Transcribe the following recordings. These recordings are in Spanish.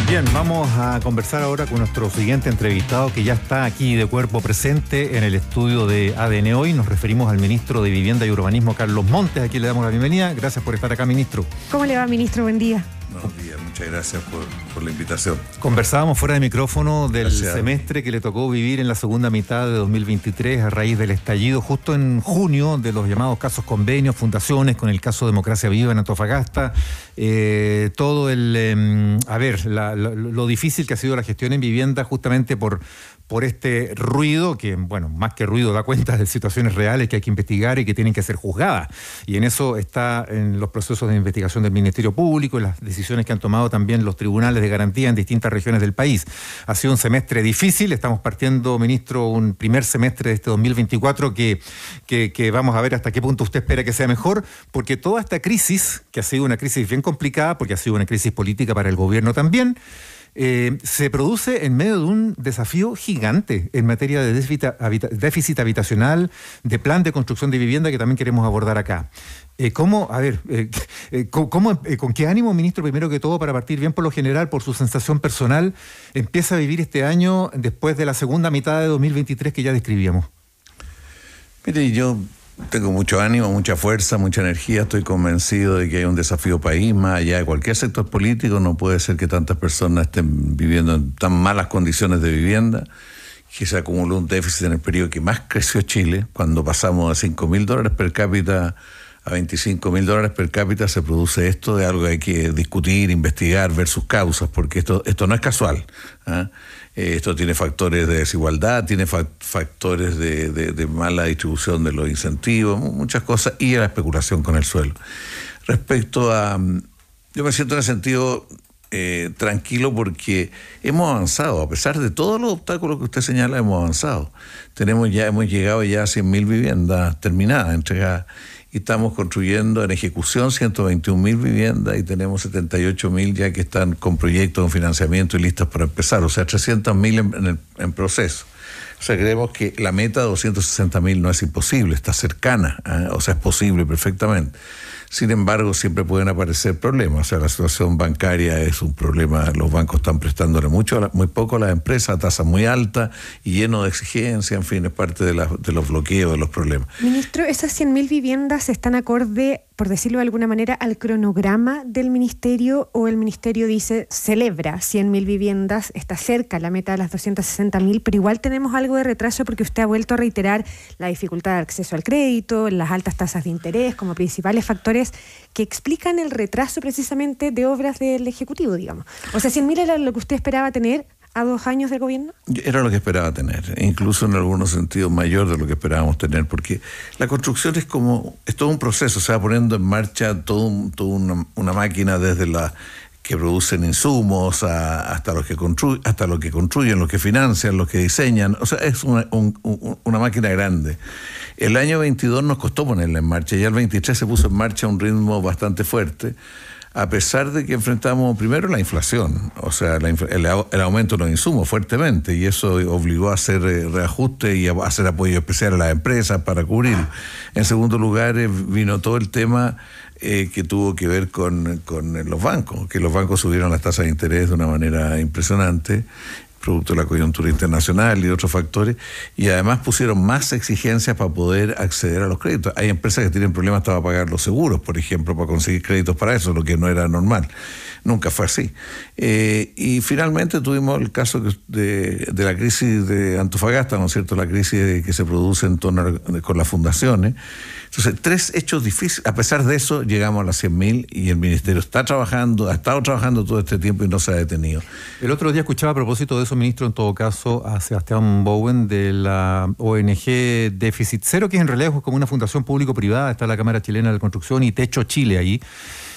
Bien, vamos a conversar ahora con nuestro siguiente entrevistado que ya está aquí de cuerpo presente en el estudio de ADN Hoy. Nos referimos al ministro de Vivienda y Urbanismo, Carlos Montes. Aquí le damos la bienvenida. Gracias por estar acá, ministro. ¿Cómo le va, ministro? Buen día. Buenos días, muchas gracias por la invitación. Conversábamos fuera de micrófono del semestre que le tocó vivir en la segunda mitad de 2023 a raíz del estallido justo en junio de los llamados casos convenios, fundaciones, con el caso Democracia Viva en Antofagasta. Todo lo difícil que ha sido la gestión en vivienda justamente por este ruido que, bueno, más que ruido da cuenta de situaciones reales que hay que investigar y que tienen que ser juzgadas. Y en eso está en los procesos de investigación del Ministerio Público y las decisiones que han tomado también los tribunales de garantía en distintas regiones del país. Ha sido un semestre difícil. Estamos partiendo, ministro, un primer semestre de este 2024 que vamos a ver hasta qué punto usted espera que sea mejor, porque toda esta crisis, que ha sido una crisis bien complicada, porque ha sido una crisis política para el gobierno también, se produce en medio de un desafío gigante en materia de déficit habitacional, de plan de construcción de vivienda que también queremos abordar acá. ¿Con qué ánimo, ministro, primero que todo, para partir bien por lo general, por su sensación personal, empieza a vivir este año después de la segunda mitad de 2023 que ya describíamos? Mire, yo tengo mucho ánimo, mucha fuerza, mucha energía. Estoy convencido de que hay un desafío país más allá de cualquier sector político. No puede ser que tantas personas estén viviendo en tan malas condiciones de vivienda, que se acumuló un déficit en el periodo que más creció Chile. Cuando pasamos de $5.000 per cápita a $25.000 per cápita, se produce esto de algo que hay que discutir, investigar, ver sus causas, porque esto no es casual, ¿eh? Esto tiene factores de desigualdad, tiene factores de mala distribución de los incentivos, muchas cosas, y la especulación con el suelo. Respecto a... Yo me siento en el sentido tranquilo porque hemos avanzado, a pesar de todos los obstáculos que usted señala, hemos avanzado. Hemos llegado ya a 100.000 viviendas terminadas, entregadas, y estamos construyendo en ejecución 121.000 viviendas y tenemos 78.000 ya que están con proyectos de financiamiento y listas para empezar, o sea, 300.000 en proceso. O sea, creemos que la meta de 260.000 no es imposible, está cercana, o sea, es posible perfectamente. Sin embargo, siempre pueden aparecer problemas. O sea, la situación bancaria es un problema. Los bancos están prestándole muy poco a las empresas, a tasas muy altas y lleno de exigencias. En fin, es parte de los bloqueos, de los problemas. Ministro, ¿esas 100.000 viviendas están acorde, por decirlo de alguna manera, al cronograma del ministerio, o el ministerio dice, celebra 100.000 viviendas, está cerca la meta de las 260.000, pero igual tenemos algo de retraso porque usted ha vuelto a reiterar la dificultad de acceso al crédito, las altas tasas de interés como principales factores que explican el retraso precisamente de obras del Ejecutivo, digamos? O sea, 100.000 era lo que usted esperaba tener a 2 años de gobierno. Era lo que esperaba tener, incluso en algunos sentidos mayor de lo que esperábamos tener, porque la construcción es todo un proceso, se va poniendo en marcha toda una máquina desde la que producen insumos hasta los que construyen, los que financian, los que diseñan. O sea, es una máquina grande. El año 22 nos costó ponerla en marcha, y el 23 se puso en marcha a un ritmo bastante fuerte, a pesar de que enfrentamos primero la inflación, o sea, el aumento de los insumos fuertemente, y eso obligó a hacer reajuste y a hacer apoyo especial a las empresas para cubrir. En segundo lugar, vino todo el tema que tuvo que ver con los bancos, que los bancos subieron las tasas de interés de una manera impresionante, producto de la coyuntura internacional y otros factores, y además pusieron más exigencias para poder acceder a los créditos. Hay empresas que tienen problemas hasta para pagar los seguros, por ejemplo, para conseguir créditos para eso, lo que no era normal. Nunca fue así. Y finalmente tuvimos el caso de la crisis de Antofagasta, ¿no es cierto?, la crisis que se produce en torno con las fundaciones. Entonces, 3 hechos difíciles. A pesar de eso, llegamos a las 100.000 y el ministerio ha estado trabajando todo este tiempo y no se ha detenido. El otro día escuchaba, a propósito de eso, ministro, en todo caso, a Sebastián Bowen de la ONG Déficit Cero, que en realidad es como una fundación público-privada, está la Cámara Chilena de Construcción y Techo Chile ahí,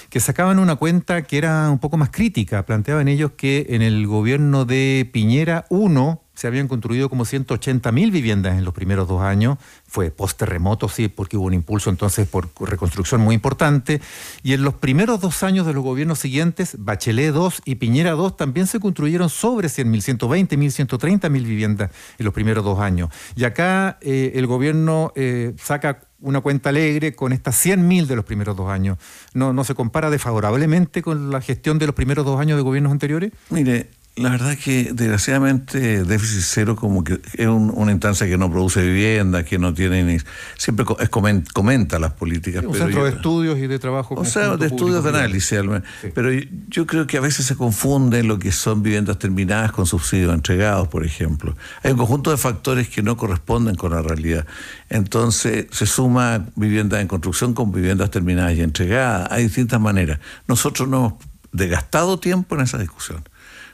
que sacaban una cuenta que era un poco más crítica. Planteaban ellos que en el gobierno de Piñera 1 se habían construido como 180.000 viviendas en los primeros 2 años. Fue post-terremoto, sí, porque hubo un impulso entonces por reconstrucción muy importante. Y en los primeros 2 años de los gobiernos siguientes, Bachelet 2 y Piñera 2 también se construyeron sobre 100.000, 120.000, 130.000 viviendas en los primeros 2 años. Y acá el gobierno saca una cuenta alegre con estas 100.000 de los primeros 2 años. ¿No se compara desfavorablemente con la gestión de los primeros 2 años de gobiernos anteriores? Mire, la verdad es que desgraciadamente déficit cero como que es una instancia que no produce vivienda, que no tiene ni... Siempre comenta las políticas. Sí, un centro de estudios y de trabajo. O sea, de estudios de análisis. Sí. Pero yo creo que a veces se confunde lo que son viviendas terminadas con subsidios entregados, por ejemplo. Hay un conjunto de factores que no corresponden con la realidad. Entonces se suma viviendas en construcción con viviendas terminadas y entregadas. Hay distintas maneras. Nosotros no hemos desgastado tiempo en esa discusión.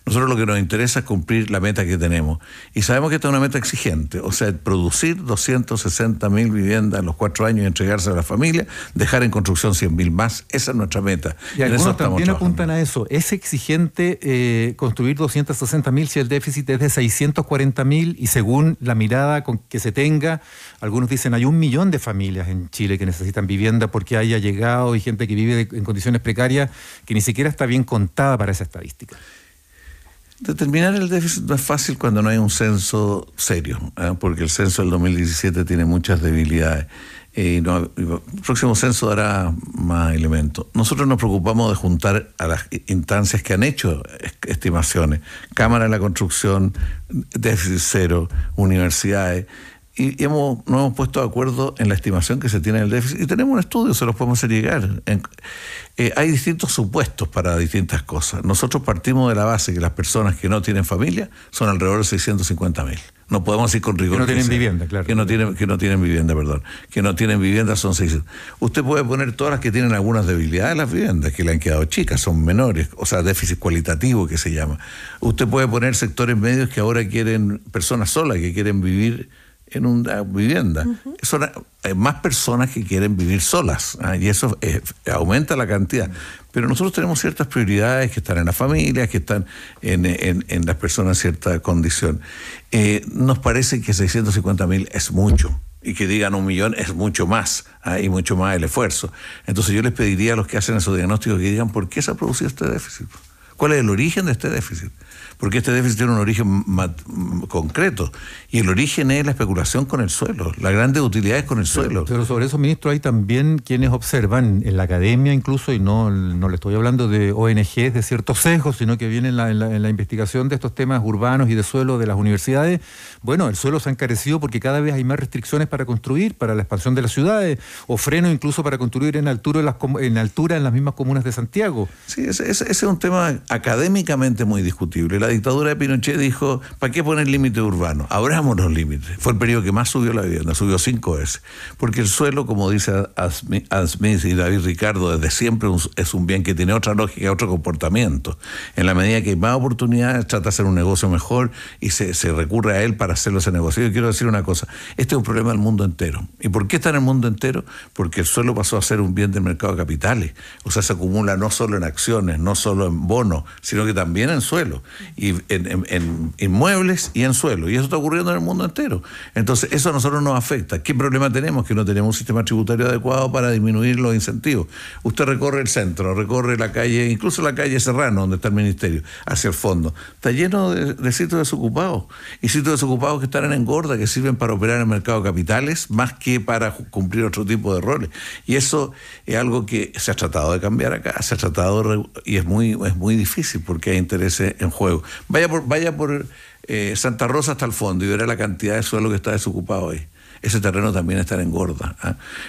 Nosotros lo que nos interesa es cumplir la meta que tenemos. Y sabemos que esta es una meta exigente. O sea, producir 260.000 viviendas en los 4 años y entregarse a la familia, dejar en construcción 100.000 más. Esa es nuestra meta. Y algunos también apuntan a eso. ¿Es exigente construir 260.000 si el déficit es de 640.000? Y según la mirada que se tenga, algunos dicen hay 1 millón de familias en Chile que necesitan vivienda porque haya llegado y gente que vive en condiciones precarias que ni siquiera está bien contada para esa estadística. Determinar el déficit no es fácil cuando no hay un censo serio, porque el censo del 2017 tiene muchas debilidades. El próximo censo dará más elementos. Nosotros nos preocupamos de juntar a las instancias que han hecho estimaciones, Cámara de la Construcción, déficit cero, universidades, y nos hemos puesto de acuerdo en la estimación que se tiene del déficit, y tenemos un estudio, se los podemos hacer llegar. Hay distintos supuestos para distintas cosas. Nosotros partimos de la base que las personas que no tienen familia son alrededor de 650.000. No podemos ir con rigor. Que no tienen vivienda, claro. Que no tienen vivienda, perdón. Que no tienen vivienda son 600. Usted puede poner todas las que tienen algunas debilidades las viviendas, que le han quedado chicas, son menores, o sea, déficit cualitativo que se llama. Usted puede poner sectores medios que ahora quieren, personas solas que quieren vivir en una vivienda. Son más personas que quieren vivir solas, y eso aumenta la cantidad. Pero nosotros tenemos ciertas prioridades que están en las familias, que están en las personas en cierta condición. Nos parece que 650.000 es mucho, y que digan 1 millón es mucho más, y mucho más el esfuerzo. Entonces yo les pediría a los que hacen esos diagnósticos que digan por qué se ha producido este déficit. ¿Cuál es el origen de este déficit? Porque este déficit tiene un origen concreto, y el origen es la especulación con el suelo, las grandes utilidades con el suelo. Pero sobre eso, ministro, hay también quienes observan en la academia incluso, y no le estoy hablando de ONGs de ciertos sesgos, sino que viene en la investigación de estos temas urbanos y de suelo de las universidades. Bueno, el suelo se ha encarecido porque cada vez hay más restricciones para construir, para la expansión de las ciudades, o freno incluso para construir en altura en las mismas comunas de Santiago. Sí, ese es un tema académicamente muy discutible. La dictadura de Pinochet dijo, ¿para qué poner límite urbano? Abramos los límites. Fue el periodo que más subió la vivienda, subió 5 veces. Porque el suelo, como dice Adam Smith y David Ricardo, desde siempre es un bien que tiene otra lógica, otro comportamiento. En la medida que hay más oportunidades, trata de hacer un negocio mejor y se recurre a él para hacerlo ese negocio. Yo quiero decir una cosa, este es un problema del mundo entero. ¿Y por qué está en el mundo entero? Porque el suelo pasó a ser un bien del mercado de capitales. O sea, se acumula no solo en acciones, no solo en bonos, sino que también en suelo, y en inmuebles y en suelo. Y eso está ocurriendo en el mundo entero. Entonces, eso a nosotros nos afecta. ¿Qué problema tenemos? Que no tenemos un sistema tributario adecuado para disminuir los incentivos. Usted recorre el centro, recorre la calle, incluso la calle Serrano, donde está el ministerio, hacia el fondo. Está lleno de sitios desocupados. Y sitios desocupados que están en engorda, que sirven para operar en el mercado de capitales, más que para cumplir otro tipo de roles. Y eso es algo que se ha tratado de cambiar acá, se ha tratado y es muy difícil porque hay intereses en juego. Vaya por Santa Rosa hasta el fondo y verá la cantidad de suelo que está desocupado ahí. Ese terreno también está en engorda.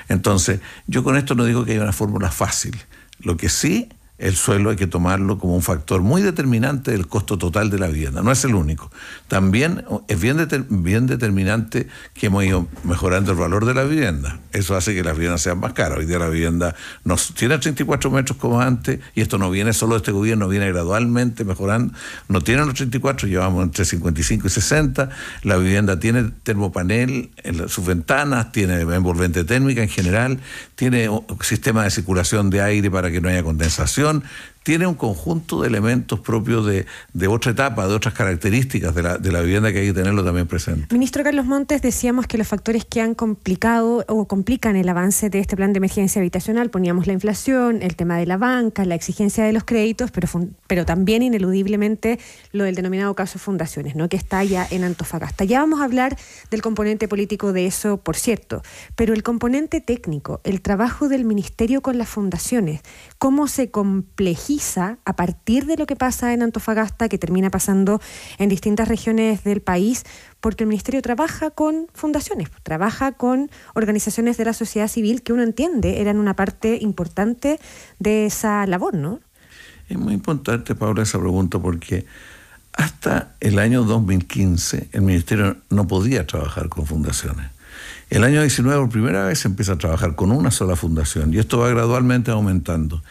Entonces, yo con esto no digo que haya una fórmula fácil. Lo que sí, el suelo hay que tomarlo como un factor muy determinante del costo total de la vivienda. No es el único. También es bien determinante que hemos ido mejorando el valor de la vivienda. Eso hace que las viviendas sean más caras. Hoy día la vivienda no tiene 34 metros como antes, y esto no viene solo de este gobierno, viene gradualmente mejorando. No tiene los 34, llevamos entre 55 y 60. La vivienda tiene termopanel en sus ventanas, tiene envolvente térmica en general, tiene un sistema de circulación de aire para que no haya condensación, tiene un conjunto de elementos propios de otra etapa, de otras características de la vivienda que hay que tenerlo también presente. Ministro Carlos Montes, decíamos que los factores que han complicado o complican el avance de este plan de emergencia habitacional, poníamos la inflación, el tema de la banca, la exigencia de los créditos, pero también ineludiblemente lo del denominado caso Fundaciones, ¿no?, que está ya en Antofagasta. Ya vamos a hablar del componente político de eso, por cierto, pero el componente técnico, el trabajo del ministerio con las fundaciones, cómo se complejiza a partir de lo que pasa en Antofagasta, que termina pasando en distintas regiones del país, porque el ministerio trabaja con fundaciones, trabaja con organizaciones de la sociedad civil que uno entiende eran una parte importante de esa labor, ¿no? Es muy importante, Paula, esa pregunta, porque hasta el año 2015 el ministerio no podía trabajar con fundaciones. El año 19 por primera vez se empieza a trabajar con una sola fundación y esto va gradualmente aumentando.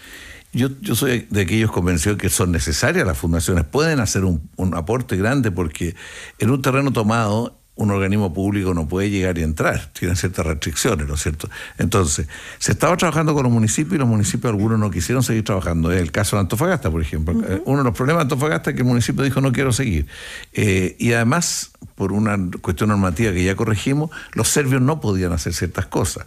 Yo soy de aquellos convencidos que son necesarias las fundaciones, pueden hacer un aporte grande porque en un terreno tomado un organismo público no puede llegar y entrar, tienen ciertas restricciones, ¿no es cierto? Entonces, se estaba trabajando con los municipios y los municipios algunos no quisieron seguir trabajando. Es el caso de Antofagasta, por ejemplo. Uno de los problemas de Antofagasta es que el municipio dijo no quiero seguir. Y además, por una cuestión normativa que ya corregimos, los serbios no podían hacer ciertas cosas.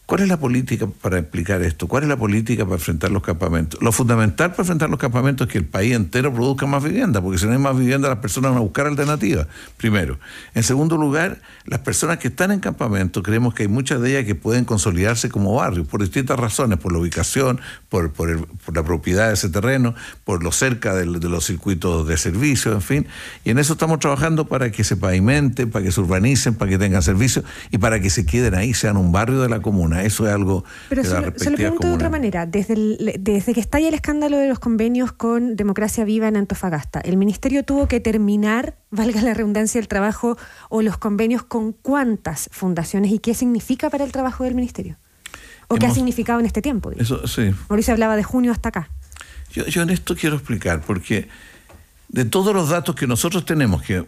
¿Cuál es la política para explicar esto? ¿Cuál es la política para enfrentar los campamentos? Lo fundamental para enfrentar los campamentos es que el país entero produzca más vivienda, porque si no hay más vivienda las personas van a buscar alternativas, primero. En segundo lugar, las personas que están en campamentos, creemos que hay muchas de ellas que pueden consolidarse como barrios, por distintas razones, por la ubicación, por la propiedad de ese terreno, por lo cerca de los circuitos de servicio, en fin. Y en eso estamos trabajando para que se pavimenten, para que se urbanicen, para que tengan servicios y para que se queden ahí, sean un barrio de la comuna. Eso es algo. Pero se lo pregunto de otra manera. Desde que estalla el escándalo de los convenios con Democracia Viva en Antofagasta, ¿el ministerio tuvo que terminar, valga la redundancia, el trabajo o los convenios con cuántas fundaciones y qué significa para el trabajo del ministerio? ¿O qué ha significado en este tiempo? Eso, sí. Mauricio hablaba de junio hasta acá. Yo en esto quiero explicar, porque de todos los datos que nosotros tenemos, que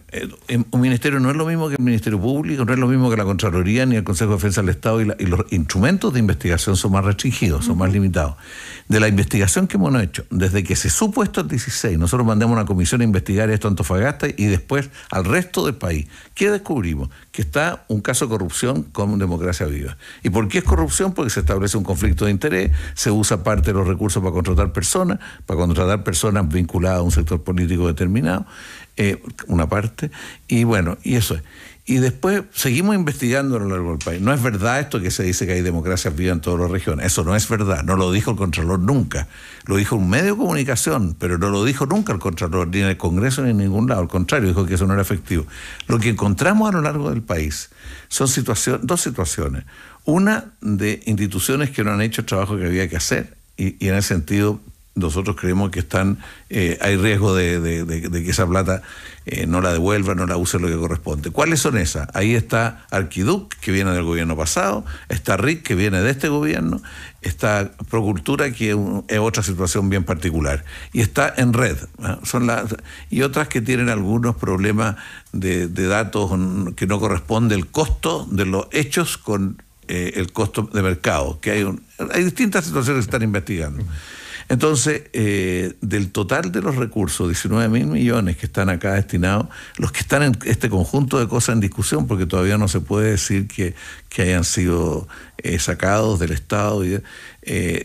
un ministerio no es lo mismo que el Ministerio Público, no es lo mismo que la Contraloría ni el Consejo de Defensa del Estado, y los instrumentos de investigación son más restringidos, son más limitados. De la investigación que hemos hecho, desde que se supo esto el 16, nosotros mandamos una comisión a investigar esto a Antofagasta y después al resto del país. ¿Qué descubrimos? Que está un caso de corrupción con Democracia Viva. ¿Y por qué es corrupción? Porque se establece un conflicto de interés, se usa parte de los recursos para contratar personas vinculadas a un sector político determinado, una parte, y bueno, y eso es. Y después seguimos investigando a lo largo del país. No es verdad esto que se dice que hay democracias vivas en todas las regiones. Eso no es verdad. No lo dijo el Contralor nunca. Lo dijo un medio de comunicación, pero no lo dijo nunca el Contralor, ni en el Congreso ni en ningún lado. Al contrario, dijo que eso no era efectivo. Lo que encontramos a lo largo del país son dos situaciones. Una de instituciones que no han hecho el trabajo que había que hacer, y en ese sentido nosotros creemos que hay riesgo de que esa plata no la devuelvan, no la usen lo que corresponde. ¿Cuáles son esas? Ahí está Arquiduc, que viene del gobierno pasado, está RIC, que viene de este gobierno, está Procultura, que es otra situación bien particular, y está en red, ¿no? Y otras que tienen algunos problemas de datos que no corresponde el costo de los hechos con el costo de mercado, que hay distintas situaciones que están investigando. Entonces, del total de los recursos, 19.000 millones que están acá destinados, los que están en este conjunto de cosas en discusión, porque todavía no se puede decir que hayan sido sacados del Estado,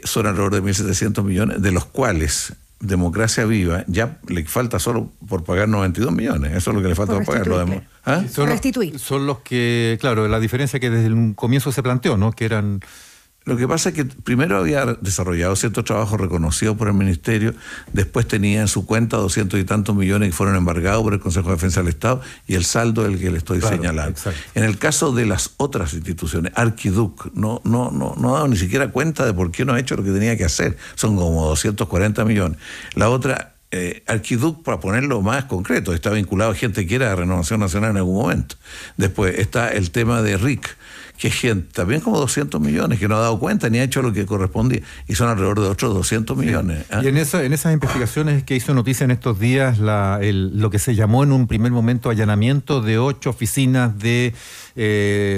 son alrededor de 1.700 millones, de los cuales Democracia Viva ya le falta solo por pagar 92 millones. Eso es lo que le falta por pagar. Lo demás. ¿Ah? Son los que, claro, la diferencia que desde un comienzo se planteó, ¿no? Que eran... Lo que pasa es que primero había desarrollado ciertos trabajos reconocidos por el Ministerio, después tenía en su cuenta 200 y tantos millones que fueron embargados por el Consejo de Defensa del Estado, y el saldo es el que le estoy señalando. Exacto. En el caso de las otras instituciones, Arquiduc no ha dado ni siquiera cuenta de por qué no ha hecho lo que tenía que hacer. Son como 240 millones. La otra, Arquiduc, para ponerlo más concreto, está vinculado a gente que era de Renovación Nacional en algún momento. Después está el tema de RIC, que es gente, también como 200 millones, que no ha dado cuenta ni ha hecho lo que correspondía, y son alrededor de otros 200 millones. Y en esas investigaciones que hizo noticia en estos días, lo que se llamó en un primer momento allanamiento de 8 oficinas de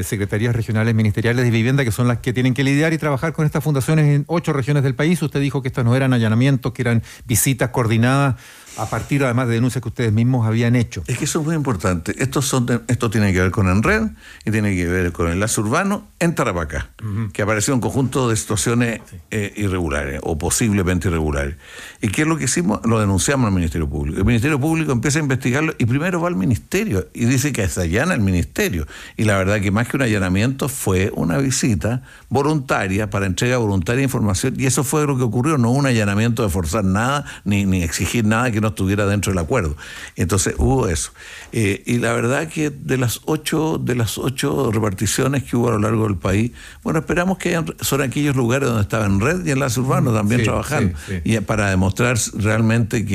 secretarías regionales ministeriales de vivienda, que son las que tienen que lidiar y trabajar con estas fundaciones en 8 regiones del país. Usted dijo que estas no eran allanamientos, que eran visitas coordinadas a partir además de denuncias que ustedes mismos habían hecho. Es que eso es muy importante. Esto tiene que ver con Enred y tiene que ver con el enlace urbano en Tarapacá, que apareció un conjunto de situaciones irregulares o posiblemente irregulares. ¿Y qué es lo que hicimos? Lo denunciamos al Ministerio Público. El Ministerio Público empieza a investigarlo y primero va al Ministerio y dice que se allana el Ministerio. Y la verdad que más que un allanamiento fue una visita voluntaria para entrega voluntaria de información, y eso fue lo que ocurrió, no un allanamiento de forzar nada ni exigir nada que no estuviera dentro del acuerdo. Entonces hubo eso. Y la verdad que de las ocho reparticiones que hubo a lo largo del país, bueno, esperamos que son aquellos lugares donde estaba Enred y Enlace Urbano también trabajando, y para demostrar realmente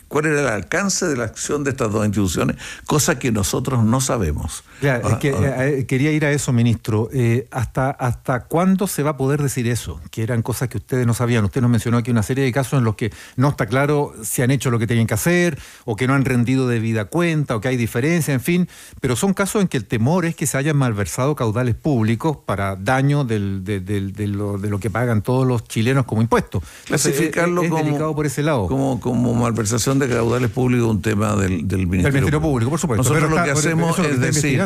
cuál era el alcance de la acción de estas dos instituciones, cosa que nosotros no sabemos. Claro, quería ir a eso, ministro. ¿Hasta cuándo se va a poder decir eso? Que eran cosas que ustedes no sabían. Usted nos mencionó aquí una serie de casos en los que no está claro si han hecho lo que tenían que hacer, o que no han rendido debida cuenta, o que hay diferencia, en fin. Pero son casos en que el temor es que se hayan malversado caudales públicos para daño de lo que pagan todos los chilenos como impuestos. Clasificarlo es delicado por ese lado. Como malversación de caudales públicos, un tema del Ministerio Público, por supuesto. Nosotros lo que hacemos es decir,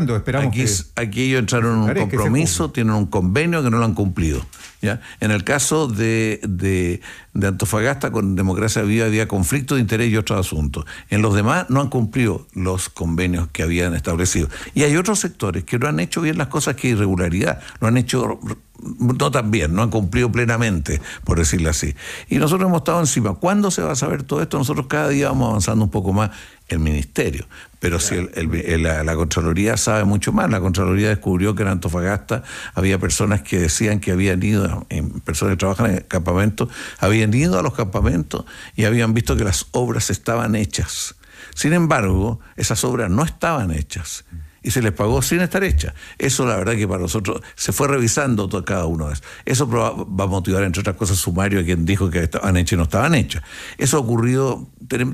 aquí ellos entraron en un compromiso, tienen un convenio que no lo han cumplido. ¿Ya? En el caso de Antofagasta, con Democracia Viva había conflicto de interés y otros asuntos. En los demás no han cumplido los convenios que habían establecido. Y hay otros sectores que no han hecho bien las cosas, que irregularidad, lo han hecho no tan bien, no han cumplido plenamente, por decirlo así. Y nosotros hemos estado encima. ¿Cuándo se va a saber todo esto? Nosotros cada día vamos avanzando un poco más, el Ministerio. Pero si la Contraloría sabe mucho más. La Contraloría descubrió que en Antofagasta había personas que decían que habían ido, personas que trabajan en campamentos, habían ido a los campamentos y habían visto que las obras estaban hechas. Sin embargo, esas obras no estaban hechas y se les pagó sin estar hechas. Eso, la verdad, que para nosotros se fue revisando cada uno de esos. Eso va a motivar, entre otras cosas, sumario a quien dijo que estaban hechas y no estaban hechas. Eso ha ocurrido,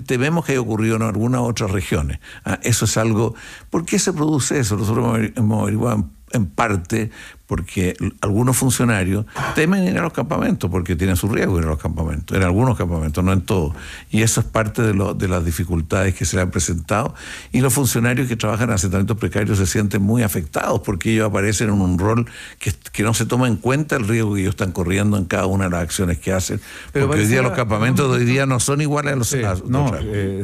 tememos que haya ocurrido en algunas otras regiones. Eso es algo. ¿Por qué se produce eso? Nosotros hemos averiguado en parte porque algunos funcionarios temen ir a los campamentos porque tienen su riesgo ir a los campamentos, en algunos campamentos, no en todos. Y eso es parte de las dificultades que se le han presentado. Y los funcionarios que trabajan en asentamientos precarios se sienten muy afectados porque ellos aparecen en un rol que no se toma en cuenta el riesgo que ellos están corriendo en cada una de las acciones que hacen. Pero porque hoy día los campamentos de hoy día no son iguales a los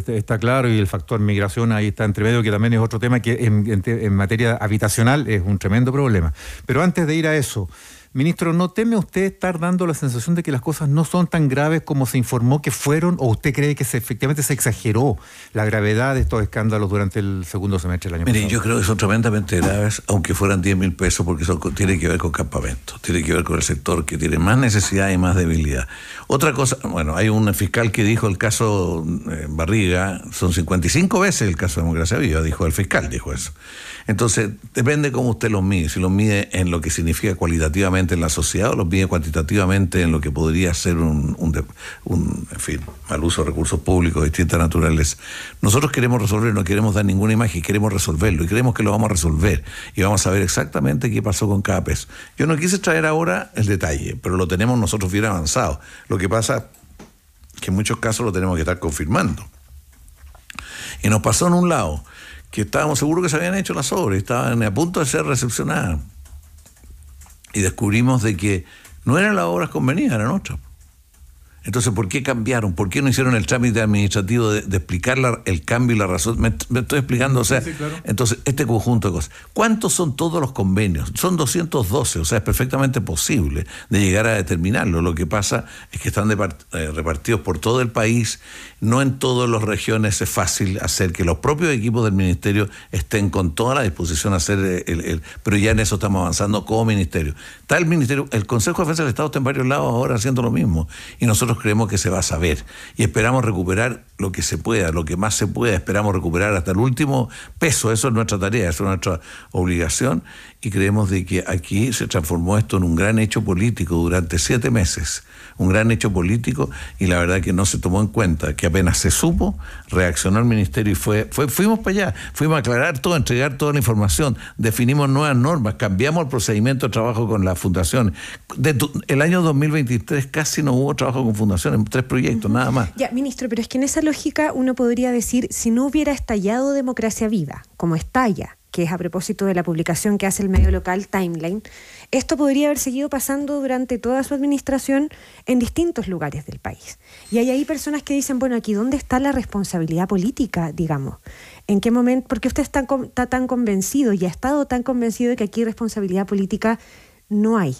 está claro, y el factor migración ahí está entre medio, que también es otro tema que en materia habitacional es un tremendo problema. Pero antes de ir a eso, ministro, ¿no teme usted estar dando la sensación de que las cosas no son tan graves como se informó que fueron, o usted cree que efectivamente se exageró la gravedad de estos escándalos durante el segundo semestre del año pasado? Yo creo que son tremendamente graves, aunque fueran 10.000 pesos, porque tiene que ver con campamentos, tiene que ver con el sector que tiene más necesidad y más debilidad. Otra cosa, bueno, hay un fiscal que dijo el caso Barriga, son 55 veces el caso de Democracia Viva, dijo el fiscal, dijo eso. Entonces, depende cómo usted los mide, si los mide en lo que significa cualitativamente en la sociedad o los mide cuantitativamente en lo que podría ser un mal uso de recursos públicos de distinta naturaleza. Nosotros queremos resolver, no queremos dar ninguna imagen, queremos resolverlo y creemos que lo vamos a resolver y vamos a ver exactamente qué pasó con cada peso. Yo no quise traer ahora el detalle, pero lo tenemos nosotros bien avanzado. Lo que pasa es que en muchos casos lo tenemos que estar confirmando. Y nos pasó en un lado que estábamos seguros que se habían hecho las obras, estaban a punto de ser recepcionadas. Y descubrimos de que no eran las obras convenidas, eran otras. Entonces, ¿por qué cambiaron? ¿Por qué no hicieron el trámite administrativo de explicar el cambio y la razón? Me estoy explicando, o sea, sí, claro. Entonces, este conjunto de cosas. ¿Cuántos son todos los convenios? Son 212, o sea, es perfectamente posible de llegar a determinarlo. Lo que pasa es que están repartidos por todo el país. No en todas las regiones es fácil hacer que los propios equipos del ministerio estén con toda la disposición a hacer pero ya en eso estamos avanzando como ministerio. Está el ministerio, el Consejo de Defensa del Estado está en varios lados ahora haciendo lo mismo. Y nosotros nosotros creemos que se va a saber y esperamos recuperar lo que se pueda, lo que más se pueda, esperamos recuperar hasta el último peso. Eso es nuestra tarea, eso es nuestra obligación, y creemos de que aquí se transformó esto en un gran hecho político durante 7 meses, un gran hecho político, y la verdad que no se tomó en cuenta, que apenas se supo, reaccionó el ministerio y fuimos para allá, fuimos a aclarar todo, a entregar toda la información, definimos nuevas normas, cambiamos el procedimiento de trabajo con la fundación. El año 2023 casi no hubo trabajo con fundación en 3 proyectos, nada más. Ya, ministro, pero es que en esa lógica uno podría decir, si no hubiera estallado Democracia Viva, como estalla, que es a propósito de la publicación que hace el medio local Timeline, esto podría haber seguido pasando durante toda su administración en distintos lugares del país. Y hay ahí personas que dicen, bueno, aquí ¿dónde está la responsabilidad política, digamos? ¿En qué momento? Porque usted está tan convencido y ha estado tan convencido de que aquí responsabilidad política no hay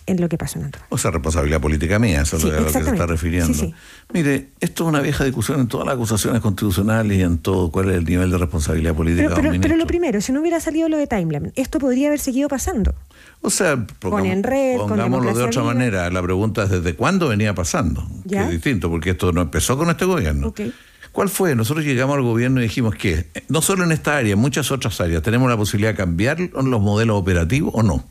en lo que pasó en Antofagasta. O sea, responsabilidad política mía, eso es a lo que se está refiriendo. Sí. Mire, esto es una vieja discusión en todas las acusaciones constitucionales y en todo cuál es el nivel de responsabilidad política. Pero lo primero, si no hubiera salido lo de Timeline, esto podría haber seguido pasando. O sea, pongámoslo de otra manera. La pregunta es ¿desde cuándo venía pasando? ¿Ya? Que es distinto, porque esto no empezó con este gobierno. Okay. ¿Cuál fue? Nosotros llegamos al gobierno y dijimos que, no solo en esta área, en muchas otras áreas, tenemos la posibilidad de cambiar los modelos operativos o no.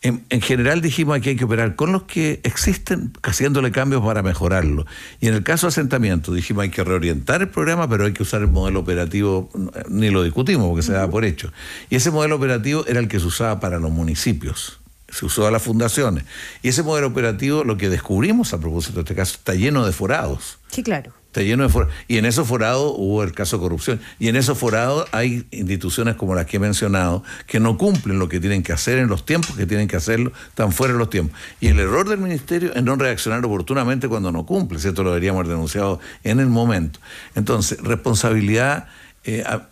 En general dijimos que hay que operar con los que existen, haciéndole cambios para mejorarlo. Y en el caso de asentamiento dijimos hay que reorientar el programa, pero hay que usar el modelo operativo, ni lo discutimos porque se da por hecho. Y ese modelo operativo era el que se usaba para los municipios, se usó a las fundaciones. Y ese modelo operativo, lo que descubrimos a propósito de este caso, está lleno de forados. Sí, claro. Está lleno de forados. Y en esos forados hubo el caso de corrupción. Y en esos forados hay instituciones como las que he mencionado que no cumplen lo que tienen que hacer en los tiempos que tienen que hacerlo, están fuera de los tiempos. Y el error del ministerio es no reaccionar oportunamente cuando no cumple. ¿Cierto? Lo deberíamos haber denunciado en el momento. Entonces, responsabilidad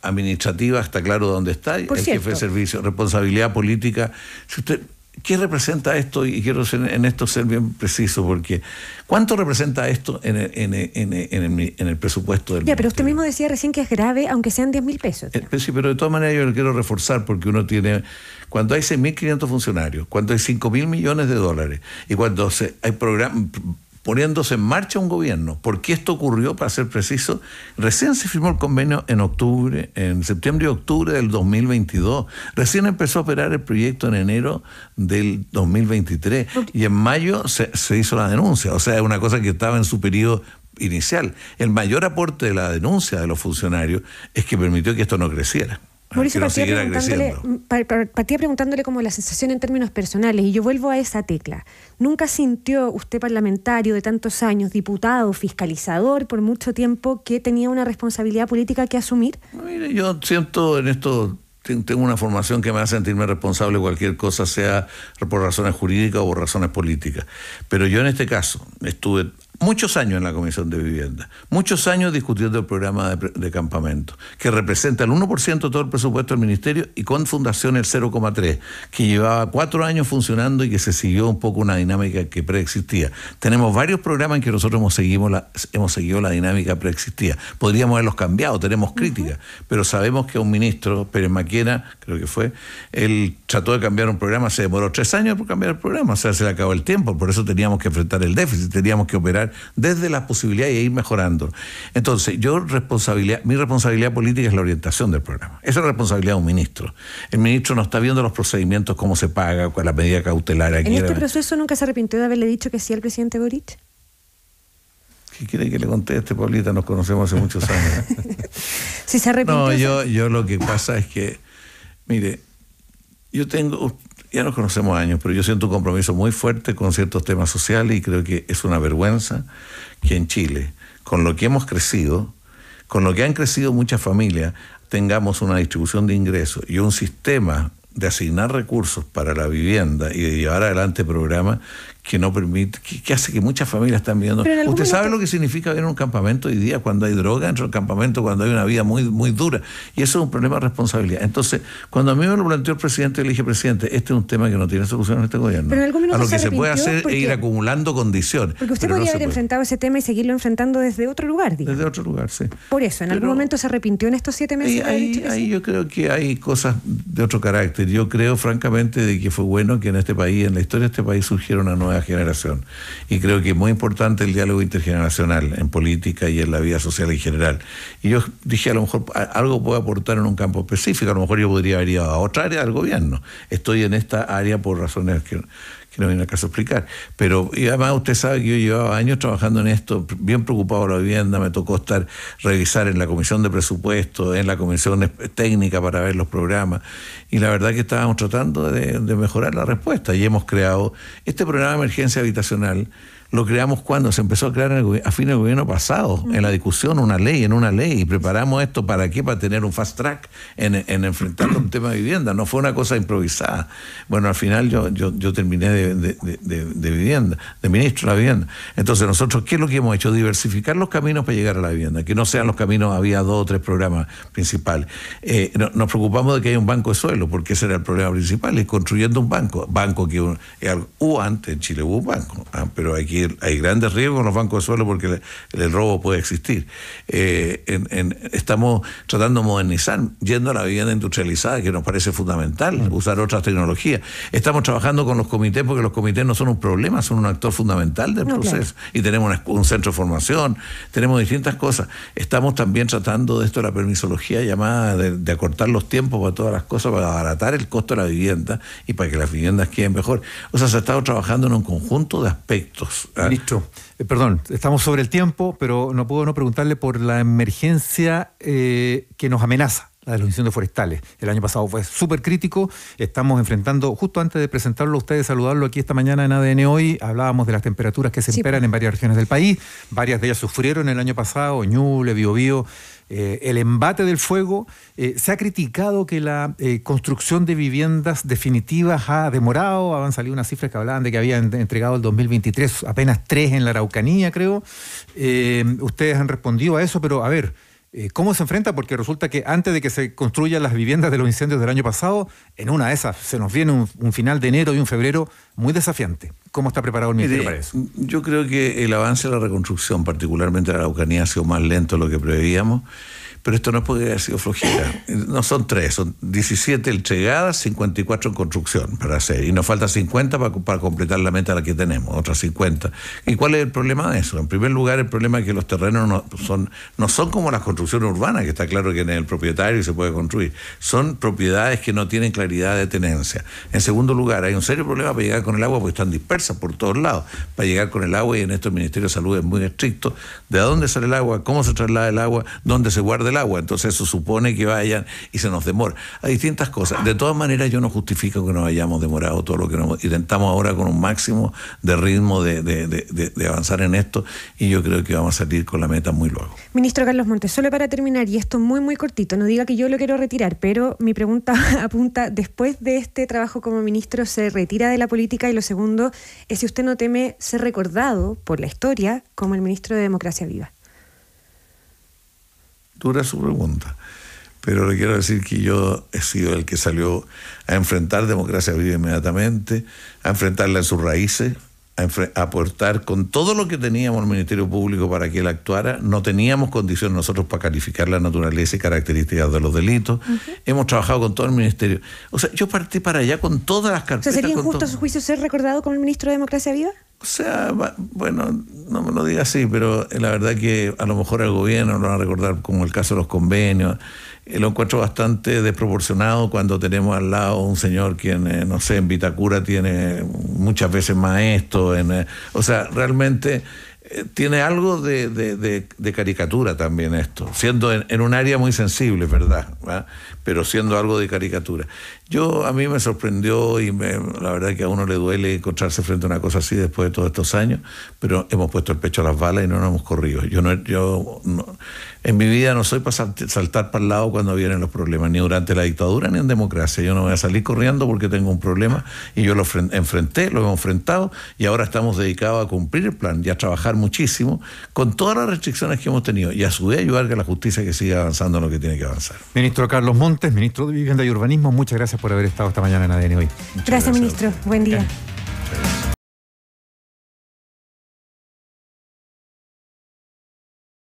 administrativa está claro dónde está, el jefe de servicio. Responsabilidad política. Si usted... ¿Qué representa esto? Y quiero en esto ser bien preciso, porque ¿cuánto representa esto en el presupuesto del ministerio? Pero usted mismo decía recién que es grave, aunque sean 10.000 pesos. Sí, pero de todas maneras yo lo quiero reforzar, porque uno tiene... Cuando hay 6.500 funcionarios, cuando hay 5.000 millones de dólares, y cuando hay programas... poniéndose en marcha un gobierno. ¿Por qué esto ocurrió? Para ser preciso, recién se firmó el convenio en septiembre y octubre del 2022. Recién empezó a operar el proyecto en enero del 2023. Y en mayo se hizo la denuncia. O sea, es una cosa que estaba en su periodo inicial. El mayor aporte de la denuncia de los funcionarios es que permitió que esto no creciera. Mauricio, partía preguntándole como la sensación en términos personales, y yo vuelvo a esa tecla. ¿Nunca sintió usted, parlamentario de tantos años, diputado, fiscalizador por mucho tiempo, que tenía una responsabilidad política que asumir? Mire, yo siento en esto... Tengo una formación que me hace sentirme responsable de cualquier cosa, sea por razones jurídicas o por razones políticas. Pero yo en este caso estuve muchos años en la Comisión de Vivienda, muchos años discutiendo el programa de campamento, que representa el 1% de todo el presupuesto del Ministerio, y con Fundación el 0,3%, que llevaba 4 años funcionando y que se siguió un poco una dinámica que preexistía. Tenemos varios programas en que nosotros hemos seguido la dinámica preexistida. Podríamos haberlos cambiado, tenemos críticas, pero sabemos que un ministro, Pérez Maquena, creo que fue, él trató de cambiar un programa, se demoró 3 años por cambiar el programa, o sea, se le acabó el tiempo, por eso teníamos que enfrentar el déficit, teníamos que operar desde las posibilidades e ir mejorando. Entonces, mi responsabilidad política es la orientación del programa. Esa es la responsabilidad de un ministro. El ministro no está viendo los procedimientos, cómo se paga, cuál es la medida cautelar. ¿En este proceso nunca se arrepintió de haberle dicho que sí al presidente Boric? ¿Qué quiere que le conteste, Paulita? Nos conocemos hace muchos años. Si se arrepintió... No, yo lo que pasa es que, mire, ya nos conocemos años, pero yo siento un compromiso muy fuerte con ciertos temas sociales, y creo que es una vergüenza que en Chile, con lo que hemos crecido, con lo que han crecido muchas familias, tengamos una distribución de ingresos y un sistema de asignar recursos para la vivienda y de llevar adelante programas que no permite, que hace que muchas familias están viviendo. ¿Usted sabe lo que significa ver un campamento hoy día, cuando hay droga dentro del campamento, cuando hay una vida muy, muy dura? Y eso es un problema de responsabilidad. Entonces, cuando a mí me lo planteó el presidente, le dije, presidente, este es un tema que no tiene solución en este gobierno. Pero en algún minuto a lo que se puede hacer es ir acumulando condiciones. Porque usted podría haber enfrentado ese tema y seguirlo enfrentando desde otro lugar, digamos. Desde otro lugar, sí. Por eso, ¿en algún momento se arrepintió en estos 7 meses? Ahí yo creo que hay cosas de otro carácter. Yo creo, francamente, de que fue bueno que en este país, en la historia de este país, surgiera una nueva nueva generación. Y creo que es muy importante el diálogo intergeneracional en política y en la vida social en general. Y yo dije, a lo mejor algo puedo aportar en un campo específico, a lo mejor yo podría haber ido a otra área del gobierno. Estoy en esta área por razones que no viene al caso explicar. Pero y además usted sabe que yo llevaba años trabajando en esto, bien preocupado por la vivienda, me tocó revisar en la comisión de presupuesto, en la comisión técnica para ver los programas, y la verdad que estábamos tratando de mejorar la respuesta, y hemos creado este programa de emergencia habitacional. Lo creamos cuando se empezó a crear a fin del gobierno pasado, en la discusión, en una ley, y preparamos esto ¿para qué? Para tener un fast track en enfrentar un tema de vivienda, no fue una cosa improvisada. Bueno, al final yo terminé de vivienda, de ministro de la vivienda. Entonces nosotros, ¿qué es lo que hemos hecho? Diversificar los caminos para llegar a la vivienda, que no sean los caminos, había 2 o 3 programas principales. Nos preocupamos de que haya un banco de suelo, porque ese era el problema principal, y construyendo un banco que hubo antes, en Chile hubo un banco, pero aquí hay grandes riesgos en los bancos de suelo porque el robo puede existir. Estamos tratando de modernizar, yendo a la vivienda industrializada, que nos parece fundamental, usar otras tecnologías. Estamos trabajando con los comités, porque los comités no son un problema, son un actor fundamental del proceso. Claro. Y tenemos un centro de formación, tenemos distintas cosas. Estamos también tratando de esto de la permisología llamada de acortar los tiempos para todas las cosas, para abaratar el costo de la vivienda y para que las viviendas queden mejor. O sea, se ha estado trabajando en un conjunto de aspectos. Ministro, perdón, estamos sobre el tiempo, pero no puedo no preguntarle por la emergencia que nos amenaza, la de los incendios forestales. El año pasado fue súper crítico, estamos enfrentando, justo antes de presentarlo a ustedes, saludarlo aquí esta mañana en ADN Hoy, hablábamos de las temperaturas que se esperan en varias regiones del país, varias de ellas sufrieron el año pasado, Ñuble, Biobío, el embate del fuego. Se ha criticado que la construcción de viviendas definitivas ha demorado. Habían salido unas cifras que hablaban de que habían entregado el 2023 apenas 3 en la Araucanía, creo. Ustedes han respondido a eso, pero a ver, ¿cómo se enfrenta? Porque resulta que antes de que se construyan las viviendas de los incendios del año pasado, en una de esas se nos viene un final de enero y un febrero muy desafiante. ¿Cómo está preparado el Ministerio para eso? Yo creo que el avance de la reconstrucción, particularmente de la Araucanía, ha sido más lento de lo que preveíamos, pero esto no es porque haya sido flojera. No son 3, son 17 entregadas, 54 en construcción para hacer, y nos falta 50 para completar la meta la que tenemos, otras 50. ¿Y cuál es el problema de eso? En primer lugar, el problema es que los terrenos no son como las construcciones urbanas, que está claro que en el propietario se puede construir. Son propiedades que no tienen claridad de tenencia. En segundo lugar, hay un serio problema para llegar con el agua, porque están dispersas por todos lados. Para llegar con el agua, y en esto el Ministerio de Salud es muy estricto, de dónde sale el agua, cómo se traslada el agua, dónde se guarda el agua. Entonces eso supone que vayan y se nos demora. Hay distintas cosas. De todas maneras, yo no justifico que nos hayamos demorado todo lo que nos intentamos ahora con un máximo de ritmo de avanzar en esto, y yo creo que vamos a salir con la meta muy luego. Ministro Carlos Montes, solo para terminar, y esto muy muy cortito, no diga que yo lo quiero retirar, pero mi pregunta apunta, después de este trabajo como ministro, ¿se retira de la política? Y lo segundo es si usted no teme ser recordado por la historia como el ministro de Democracia Viva. Dura su pregunta, pero le quiero decir que yo he sido el que salió a enfrentar Democracia Viva inmediatamente, a enfrentarla en sus raíces, a aportar con todo lo que teníamos el Ministerio Público para que él actuara. No teníamos condiciones nosotros para calificar la naturaleza y características de los delitos. Hemos trabajado con todo el Ministerio. O sea, yo partí para allá con todas las carpetas. O sea, ¿sería injusto a su juicio ser recordado como el ministro de Democracia Viva? O sea, bueno, no me lo diga así, pero la verdad que a lo mejor al gobierno lo van a recordar como el caso de los convenios. Lo encuentro bastante desproporcionado cuando tenemos al lado un señor quien, no sé, en Vitacura tiene muchas veces más esto. O sea, realmente tiene algo de caricatura también esto, siendo en un área muy sensible, ¿verdad? ¿Va? Pero siendo algo de caricatura. A mí me sorprendió, y la verdad que a uno le duele encontrarse frente a una cosa así después de todos estos años, pero hemos puesto el pecho a las balas y no nos hemos corrido. Yo en mi vida no soy para saltar para el lado cuando vienen los problemas, ni durante la dictadura ni en democracia. Yo no voy a salir corriendo porque tengo un problema, y yo lo enfrenté, lo hemos enfrentado, y ahora estamos dedicados a cumplir el plan y a trabajar muchísimo con todas las restricciones que hemos tenido, y a su vez ayudar a la justicia que siga avanzando en lo que tiene que avanzar. Ministro Carlos Montes, ministro de Vivienda y Urbanismo, muchas gracias por haber estado esta mañana en ADN Hoy. Gracias, ministro. Buen día.